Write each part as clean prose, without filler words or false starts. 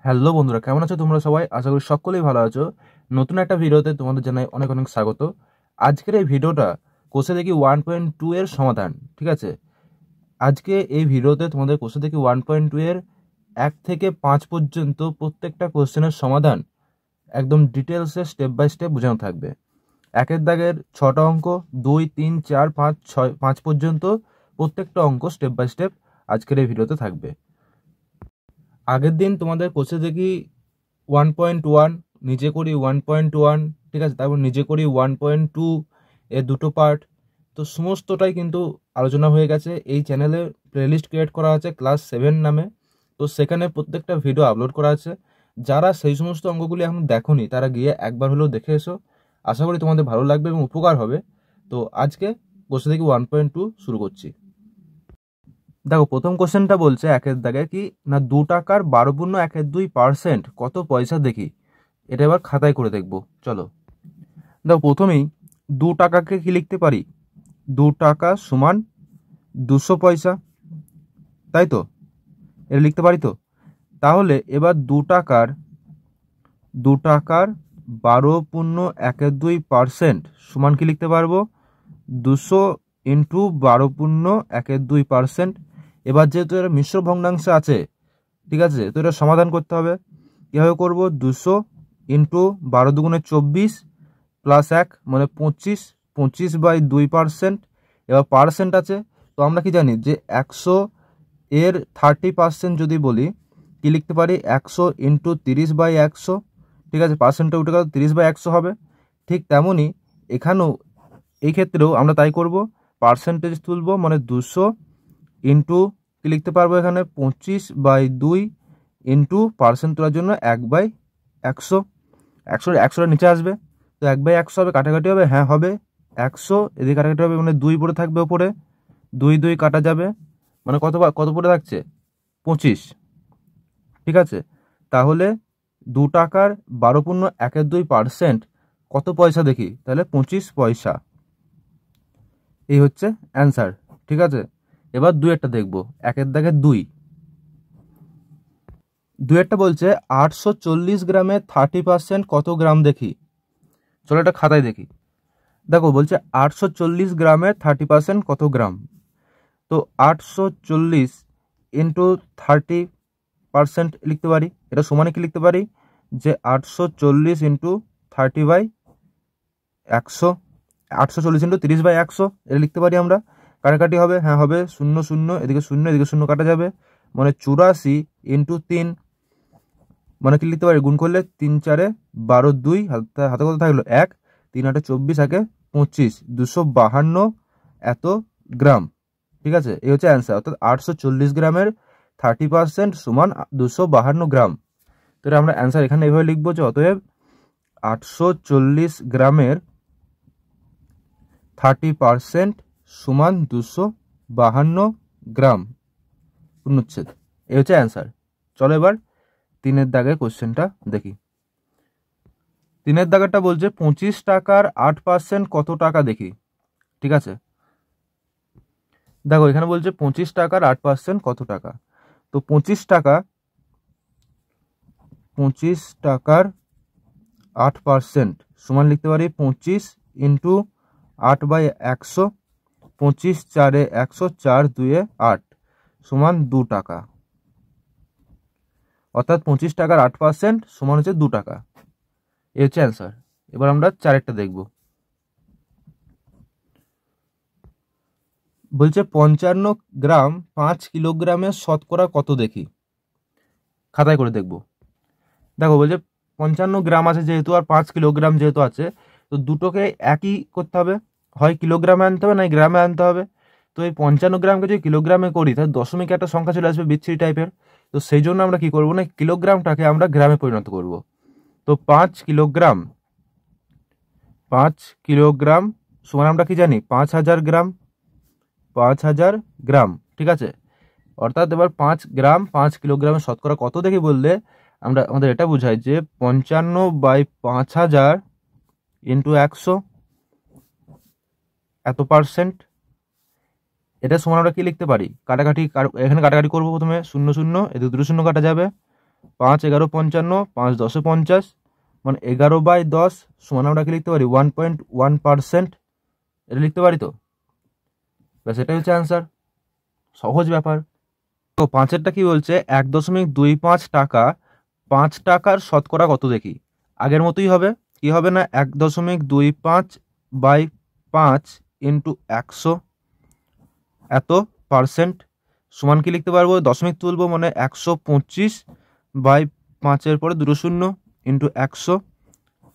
Hello বন্ধুরা, কেমন আছো তোমরা সবাই? আশা করি সকলেই ভালো আছো। নতুন একটা ভিডিওতে তোমাদের জানাই অনেক অনেক স্বাগত। আজকের এই ভিডিওটা কোষে দেখি 1.2 এর সমাধান। ঠিক আছে, আজকে এই ভিডিওতে তোমাদের কোষে দেখি 1.2 এর 1 থেকে 5 পর্যন্ত প্রত্যেকটা কোশ্চেনের সমাধান একদম ডিটেলসে স্টেপ বাই স্টেপ বোঝানো থাকবে। একের দাগের 6টা অঙ্ক, 2, 3, 4, 5, 6, 5 পর্যন্ত প্রত্যেকটা অঙ্ক স্টেপ বাই স্টেপ আজকের এই ভিডিওতে থাকবে। আগের দিন তোমাদের কোর্সে দেখি 1.1, নিচে করি 1.1, ঠিক আছে, তারপর নিচে করি 1.2 এর দুটো পার্ট। তো সমস্তটাই কিন্তু আলোচনা হয়ে গেছে। এই চ্যানেলে প্লেলিস্ট ক্রিয়েট করা আছে ক্লাস 7 নামে, তো সেখানে প্রত্যেকটা ভিডিও আপলোড করা আছে। যারা সেই সমস্ত অঙ্কগুলি এখন দেখোনি তারা গিয়ে একবার হলেও দেখে এসো। আশা করি তোমাদের ভালো লাগবে এবং উপকার হবে। তো আজকে কোর্সে দেখি 1.2 শুরু করছি। দেখো, প্রথম কোশ্চেনটা বলছে একের দাগে কি না, 2 টাকার 12.12% কত পয়সা দেখি। এটা এবার খাতায় করে দেখব। চলো, দেখো প্রথমেই 2 টাকাকে কি লিখতে পারি, 2 টাকা সমান 200 পয়সা, তাই তো? এটা লিখতে পারি তো। তাহলে এবার 2 টাকার 12.12% সমান কি লিখতে পারবো, 200 ইন্টু 12.12%। এবার যেহেতু এর মিশ্র ভগ্নাংশ আছে, ঠিক আছে, তো এটা সমাধান করতে হবে। কীভাবে করবো, 200 ইন্টু 12×2 = 24 প্লাস 1 মানে 25, 25/2%। এবার পার্সেন্ট আছে, তো আমরা কি জানি যে 100 এর 30% যদি বলি কি লিখতে পারি, 100 ইন্টু 30/100, ঠিক আছে, পার্সেন্টটা উঠে গেল 30/100 হবে। ঠিক তেমনই এখানেও, এই ক্ষেত্রেও আমরা তাই করব, পার্সেন্টেজ তুলবো, মানে 200 ইন্টু কি লিখতে পারবো এখানে 25/2 ইন্টু পার্সেন্ট তোলার জন্য 1/100। 100 নিচে আসবে, তো 1/100 হবে, কাটাকাটি হবে, হ্যাঁ হবে 100, এদিকে কাটাকাটি হবে, মানে 2 পড়ে থাকবে ওপরে, 2 কাটা যাবে, মানে কত পড়ে থাকছে, 25। ঠিক আছে, তাহলে 2 টাকার 12.12% কত পয়সা দেখি, তাহলে 25 পয়সা। এই হচ্ছে অ্যান্সার। ঠিক আছে, এবার 2 দেখবো। একের দাগে 2 বলছে 840 গ্রামে 30% কত গ্রাম দেখি। চলো এটা খাতায় দেখি। দেখো বলছে 840 গ্রামের 30% কত গ্রাম। তো 840 ইন্টু 30% লিখতে পারি। এটা সমানে কি লিখতে পারি, যে 840 ইন্টু 30/100, 840 ইন্টু 30/100 এটা লিখতে পারি আমরা। কাটাকাটি হবে, হ্যাঁ হবে, 0 0, এদিকে 0 এদিকে 0 কাটা যাবে, মানে 84 ইন্টু 3, মানে কি লিখতে পারি, গুণ করলে 3 4 12, 2 হাতে কত থাকলো 1, 3 8 24, 1 25, 252 এত গ্রাম। ঠিক আছে, এই হচ্ছে অ্যান্সার। অর্থাৎ 840 গ্রামের 30% সমান 252 গ্রাম। তো আমরা অ্যান্সার এখানে এইভাবে লিখবো যে অতএব 840 গ্রামের 30% সমান 252 গ্রাম। পূর্ণচ্ছেদ, এই হচ্ছে অ্যান্সার। চলো এবার 3 দাগের কোশ্চেনটা দেখি। 3 দাগেরটা বলছে 25 টাকার 8% কত টাকা দেখি। ঠিক আছে, দেখো এখানে বলছে 25 টাকার 8% কত টাকা। তো 25 টাকার 8% সমান লিখতে পারি 25 ইন্টু 8/100, 25 4 100, 4 2 8 সমান 2 টাকা। অর্থাৎ 25 টাকার 8% সমান হচ্ছে 2 টাকা। এই হচ্ছে অ্যান্সার। এবার আমরা 4 দেখব। বলছে 55 গ্রাম 5 কিলোগ্রামের শতকরা কত দেখি। খাতায় করে দেখব। দেখো বলছে 55 গ্রাম আছে যেহেতু, আর 5 কিলোগ্রাম যেহেতু আছে, তো দুটোকে একই করতে হবে, হয় কিলোগ্রামে আনতে হবে না গ্রামে আনতে হবে। তো এই 55 গ্রামকে যদি কিলোগ্রামে করি তাহলে দশমিক একটা সংখ্যা চলে আসবে বিচ্ছিরি টাইপের। তো সেই জন্য আমরা কি করব না, কিলোগ্রামটাকে আমরা গ্রামে পরিণত করব। তো 5 কিলোগ্রাম সমান আমরা কি জানি, 5000 গ্রাম, 5000 গ্রাম। ঠিক আছে, অর্থাৎ এবার 5 গ্রাম 5 কিলোগ্রামের শতকরা কত দেখি বললে আমাদের এটা বোঝায় যে 55/5000 ইন্টু 100 এত পার্সেন্ট। এটা সমান আমরা কি লিখতে পারি, কাটাকাটি, এখানে কাটাকাটি করবো, প্রথমে 0 0, এদিকে 2 0 কাটা যাবে, 5 11 55, 5 10 50, মানে 11/10 সমান আমরা কি লিখতে পারি 1.1%। এটা লিখতে পারি তো, ব্যাস এটাই হচ্ছে অ্যান্সার। সহজ ব্যাপার। তো 5এরটা কি বলছে, 1.25 টাকা 5 টাকার শতকরা কত দেখি। আগের মতোই হবে, কি হবে না 1.25/5 ইন্টু 100 এত পার্সেন্ট সমান কি লিখতে পারবো, দশমিক তুলবো মানে 125/5 পরে 2 শূন্য ইন্টু 100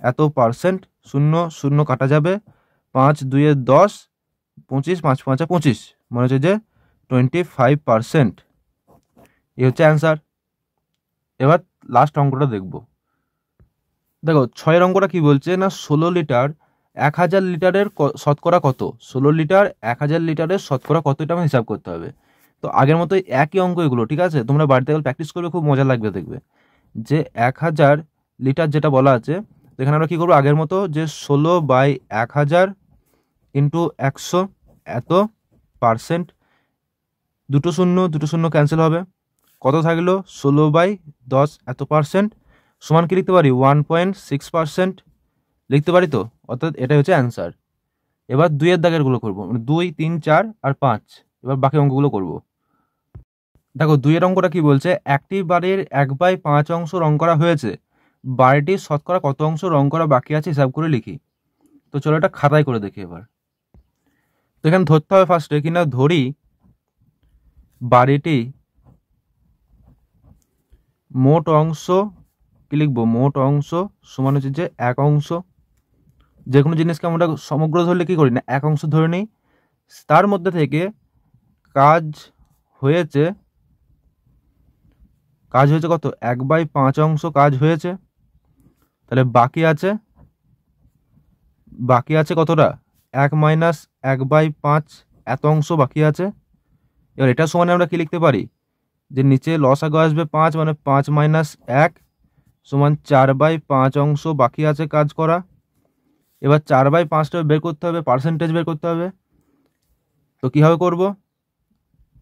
এত পার্সেন্ট। 0 0 কাটা যাবে, 5 2 10, 25 5 5 25, মনে হচ্ছে যে 25%। এই হচ্ছে অ্যান্সার। এবার লাস্ট অঙ্কটা দেখব। দেখো 6 অঙ্কটা কি বলছে না, 16 লিটার 1000 লিটারের শতকরা কত। 16 লিটার 1000 লিটারের শতকরা কত, এটা আমার হিসাব করতে হবে। তো আগের মতোই একই অঙ্ক এগুলো, ঠিক আছে, তোমরা বাড়িতে গেলে প্র্যাকটিস করবে, খুব মজা লাগবে দেখবে। যে 1000 লিটার যেটা বলা আছে, এখানে আমরা কী করবো আগের মতো, যে 16/1000 ইন্টু 100 এত পার্সেন্ট, 2 শূন্য 2 শূন্য ক্যান্সেল হবে, কত থাকলো 16/10 এত পার্সেন্ট সমান কি লিখতে পারি 1.6% লিখতে পারি তো, অর্থাৎ এটাই হচ্ছে অ্যান্সার। এবার 2-এর দাগেরগুলো করবো, মানে 2 3 4 আর 5। এবার বাকি অঙ্কগুলো করব। দেখো 2-এর অঙ্কটা কি বলছে, একটি বাড়ির 1/5 অংশ রং করা হয়েছে, বাড়িটির শতকরা কত অংশ রং করা বাকি আছে হিসাব করে লিখি। তো চলো এটা খাতায় করে দেখি এবার। তো এখানে ধরতে হবে ফার্স্টে, কিনা ধরি বাড়িটি মোট অংশ, কি লিখবো, মোট অংশ সমান হচ্ছে যে 1 অংশ। যে কোনো জিনিসকে আমরা সমগ্র ধরলে কি করি না, 1 অংশ ধরে নিই। তার মধ্যে থেকে কাজ হয়েছে কত, 1/5 অংশ কাজ হয়েছে। তাহলে বাকি আছে কতটা, 1 মাইনাস 1/5 এত অংশ বাকি আছে। এবার এটা সমানে আমরা কি লিখতে পারি, যে নিচে লসাগু আসবে 5, মানে 5 মাইনাস 1 সমান 4/5 অংশ বাকি আছে কাজ করা। এবার 4/5টা বের করতে হবে, পার্সেন্টেজ বের করতে হবে। তো কীভাবে করব,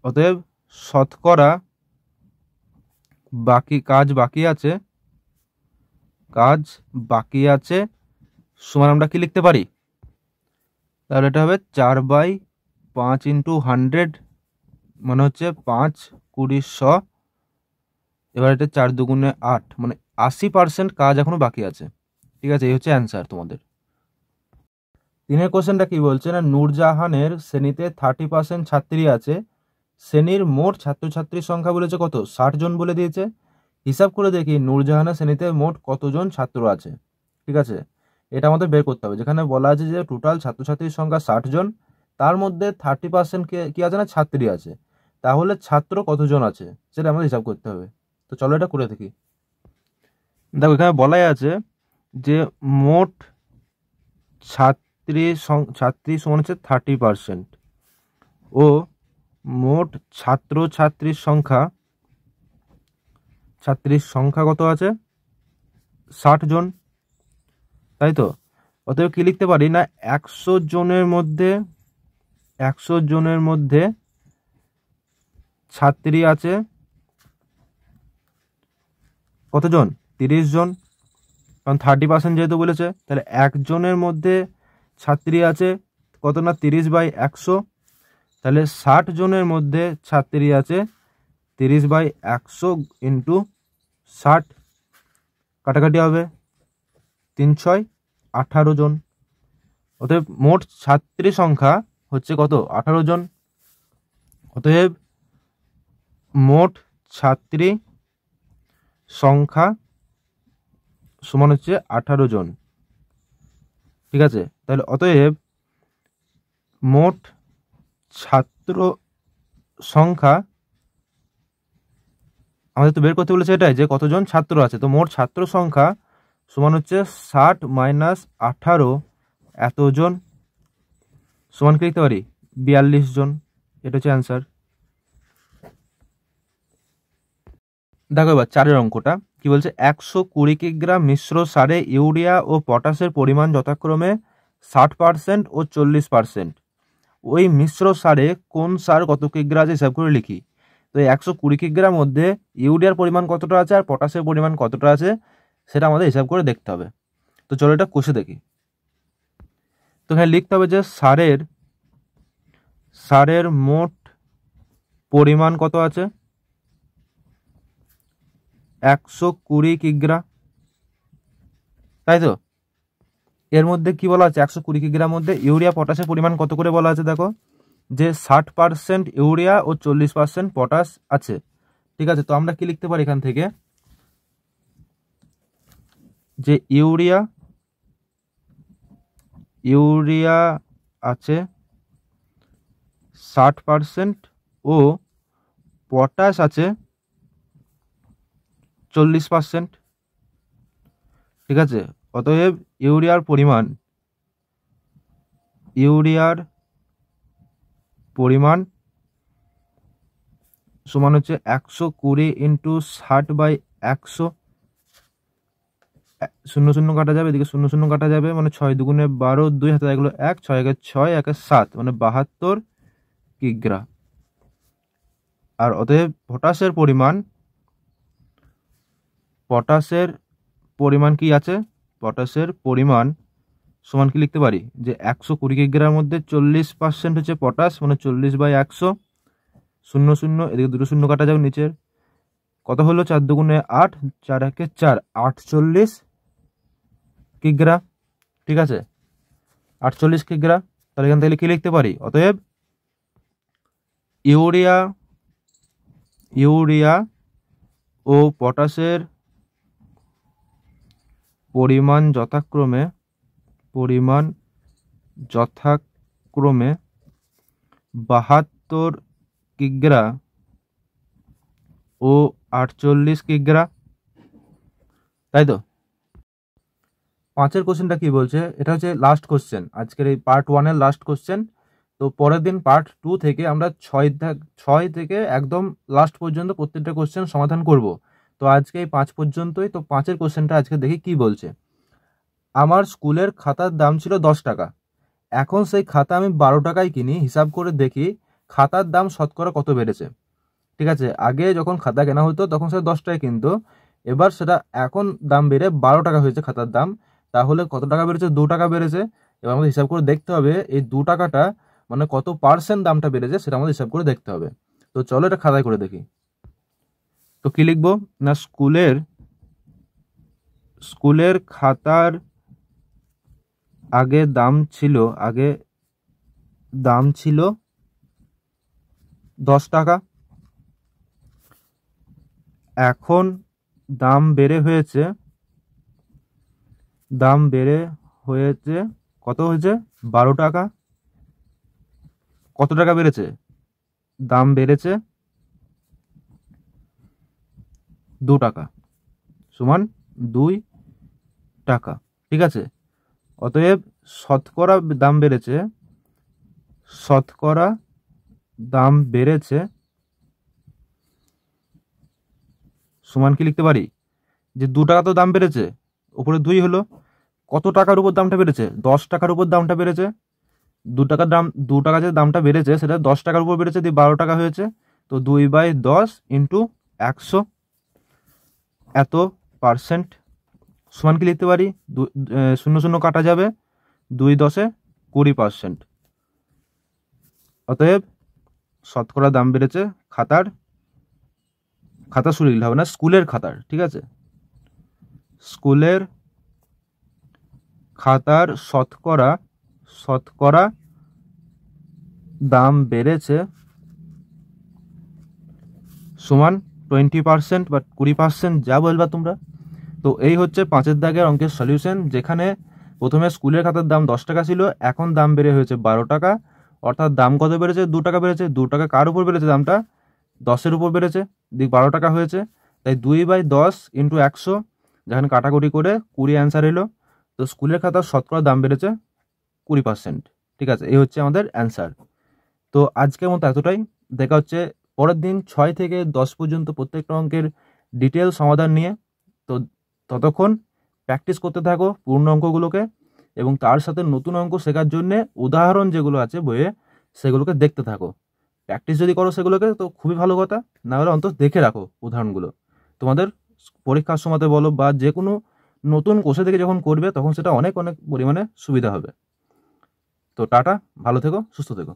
অতএব শতকরা কাজ বাকি আছে সমান আমরা কি লিখতে পারি, তাহলে এটা হবে 4/5 ইন্টু 100, মানে হচ্ছে 5 20 100। এবার এটা 4 2 8, মানে 80% কাজ এখনো বাকি আছে। ঠিক আছে, এই হচ্ছে অ্যান্সার তোমাদের। 3-এর কোশ্চেনটা কি বলছে না, নূরজাহানের শ্রেণীতে 30% ছাত্রী আছে, শ্রেণীর মোট ছাত্রছাত্রীর সংখ্যা বলেছে কত, 60 জন বলে দিয়েছে। হিসাব করে দেখি নূরজাহানের শ্রেণীতে মোট কতজন ছাত্র আছে। ঠিক আছে, এটা আমাদের বের করতে হবে। যেখানে বলা আছে যে টোটাল ছাত্রছাত্রীর সংখ্যা 60 জন, তার মধ্যে 30% কি আছে না, ছাত্রী আছে। তাহলে ছাত্র কতজন আছে সেটা আমাদের হিসাব করতে হবে। তো চলো এটা করে দেখি। দেখো এখানে বলাই আছে যে মোট ছাত্রী সমান হচ্ছে 30% ও মোট ছাত্রীর সংখ্যা কত আছে, 60 জন, তাই তো। অতএব কি লিখতে পারি না, 100 জনের মধ্যে ছাত্রী আছে কতজন, 30 জন, কারণ 30% যেহেতু বলেছে। তাহলে 1 জনের মধ্যে ছাত্রী আছে কত না, 30/100। তাহলে 60 জনের মধ্যে ছাত্রী আছে 30/100 ইন্টু 60, কাটাকাটি হবে 3 6 18 জন। অতএব মোট ছাত্রী সংখ্যা হচ্ছে কত, 18 জন। অতএব মোট ছাত্রী সংখ্যা সমান হচ্ছে 18 জন। ঠিক আছে, তাহলে অতএব মোট ছাত্র সংখ্যা আমাদের তো বের করতে বলেছে এটাই, যে কতজন ছাত্র আছে। তো মোট ছাত্র সংখ্যা সমান হচ্ছে 60 মাইনাস 18 এতজন সমান কি লিখতে পারি 42 জন। এটা হচ্ছে অ্যান্সার। দেখো এবার 4-এর অঙ্কটা কি বলছে, 120 কিগ্রা মিশ্র সারে ইউরিয়া ও পটাশের পরিমাণ যথাক্রমে 60% ও 40%। ওই মিশ্র সারে কোন সার কত কিগ্রা আছে হিসাব করে লিখি। তো এই 120 কিগ্রার মধ্যে ইউরিয়ার পরিমাণ কতটা আছে আর পটাশের পরিমাণ কতটা আছে সেটা আমাদের হিসাব করে দেখতে হবে। তো চলো এটা কষে দেখি। তো এখানে লিখতে হবে যে সারের মোট পরিমাণ কত আছে, 120 কিগ্রা, তাই তো? এর মধ্যে কি বলা আছে, 120 কিগ্রার মধ্যে ইউরিয়া পটাশের পরিমাণ কত করে বলা আছে দেখো, যে 60% ইউরিয়া ও 40% পটাশ আছে। ঠিক আছে, তো আমরা কি লিখতে পারি এখান থেকে, যে ইউরিয়া আছে 60% ও পটাশ আছে 40%। ঠিক আছে, অতএব ইউরিয়ার পরিমাণ সমান হচ্ছে 120 ইন্টু 60/100, 0 কাটা যাবে, এদিকে 0 কাটা যাবে, মানে 6 দুগুণে 12, 2 হাতে এগুলো 1, 6 একে 6, 1 7, মানে 72 কিগ্রা। আর অতএব পটাশের পরিমাণ কি আছে, পটাশের পরিমাণ সমান কি লিখতে পারি, যে 120 কিগ্রার মধ্যে 40% হচ্ছে পটাশ, মানে 40/100, 0 এদিকে 2 0 কাটা যাবে, নিচের কত হলো, 4 দুগুণে 8, 4 একে 4, 48 কিগ্রা। ঠিক আছে, 48 কিগ্রা। তাহলে এখান থেকে কি লিখতে পারি, অতএব ইউরিয়া ও পটাশের পরিমাণ যথাক্রমে 72 কিগ্রা ও 48 কিগ্রা, তাই তো? 5 কোশ্চেনটা কি বলছে, এটা হচ্ছে লাস্ট কোশ্চেন, আজকের এই পার্ট 1 লাস্ট কোশ্চেন। তো পরের দিন পার্ট 2 থেকে আমরা 6 থেকে একদম লাস্ট পর্যন্ত প্রত্যেকটা কোশ্চেন সমাধান করব। তো আজকে এই 5 পর্যন্তই। তো 5 কোশ্চেনটা আজকে দেখি কি বলছে। আমার স্কুলের খাতার দাম ছিল 10 টাকা, এখন সেই খাতা আমি 12 টাকায় কিনি, হিসাব করে দেখি খাতার দাম শতকরা কত বেড়েছে। ঠিক আছে, আগে যখন খাতা কেনা হতো তখন সেটা 10 টাকায় কিনতো, এবার সেটা এখন দাম বেড়ে 12 টাকা হয়েছে খাতার দাম। তাহলে কত টাকা বেড়েছে, 2 টাকা বেড়েছে। এবার আমাদের হিসাব করে দেখতে হবে এই 2 টাকাটা মানে কত পার্সেন্ট দামটা বেড়েছে সেটা আমাদের হিসাব করে দেখতে হবে। তো চলো এটা খাতায় করে দেখি। তো কি লিখবো না, স্কুলের খাতার আগে দাম ছিল 10 টাকা, এখন দাম বেড়ে হয়েছে কত হয়েছে, 12 টাকা। কত টাকা বেড়েছে, দাম বেড়েছে 2 টাকা, সমান 2 টাকা। ঠিক আছে, অতএব শতকরা দাম বেড়েছে সমান কি লিখতে পারি, যে 2 টাকা তো দাম বেড়েছে, উপরে 2 হলো, কত টাকার উপর দামটা বেড়েছে, 10 টাকার উপর দামটা বেড়েছে। 2 টাকা যে দামটা বেড়েছে সেটা 10 টাকার উপর বেড়েছে, দিয়ে 12 টাকা হয়েছে। তো 2/10 ইন্টু 100 এত পার্সেন্ট, সমান কি লিখতে পারি, 0 কাটা যাবে, 2 10 20%। অতএব শতকরা দাম বেড়েছে খাতা শুরু লিখতে হবে না, স্কুলের খাতার। ঠিক আছে, স্কুলের খাতার শতকরা দাম বেড়েছে সমান 20% বা 20%, যা বলবা তোমরা। তো এই হচ্ছে 5 দাগের অঙ্কের সলিউশন, যেখানে প্রথমে স্কুলের খাতার দাম 10 টাকা ছিল, এখন দাম বেড়ে হয়েছে 12 টাকা, অর্থাৎ দাম কত বেড়েছে, 2 টাকা বেড়েছে। 2 টাকা কার উপর বেড়েছে, দামটা 10-এর উপর বেড়েছে, দিক 12 টাকা হয়েছে। তাই 2/10 ইন্টু 100, যেখানে কাটাকুটি করে 20 অ্যান্সার এলো। তো স্কুলের খাতার শতকরা দাম বেড়েছে 20%। ঠিক আছে, এই হচ্ছে আমাদের অ্যান্সার। তো আজকের মতো এতটাই, দেখা হচ্ছে পরের দিন 6 থেকে 10 পর্যন্ত প্রত্যেকটা অঙ্কের ডিটেল সমাধান নিয়ে। তো ততক্ষণ প্র্যাকটিস করতে থাকো পূর্ণ অঙ্কগুলোকে, এবং তার সাথে নতুন অঙ্ক শেখার জন্য উদাহরণ যেগুলো আছে বইয়ে সেগুলোকে দেখতে থাকো। প্র্যাকটিস যদি করো সেগুলোকে তো খুবই ভালো কথা, না হলে অন্তত দেখে রাখো উদাহরণগুলো। তোমাদের পরীক্ষার সময়তে বলো বা যে কোনো নতুন কোষে থেকে যখন করবে তখন সেটা অনেক অনেক পরিমাণে সুবিধা হবে। তো টাটা, ভালো থেকো, সুস্থ থেকো।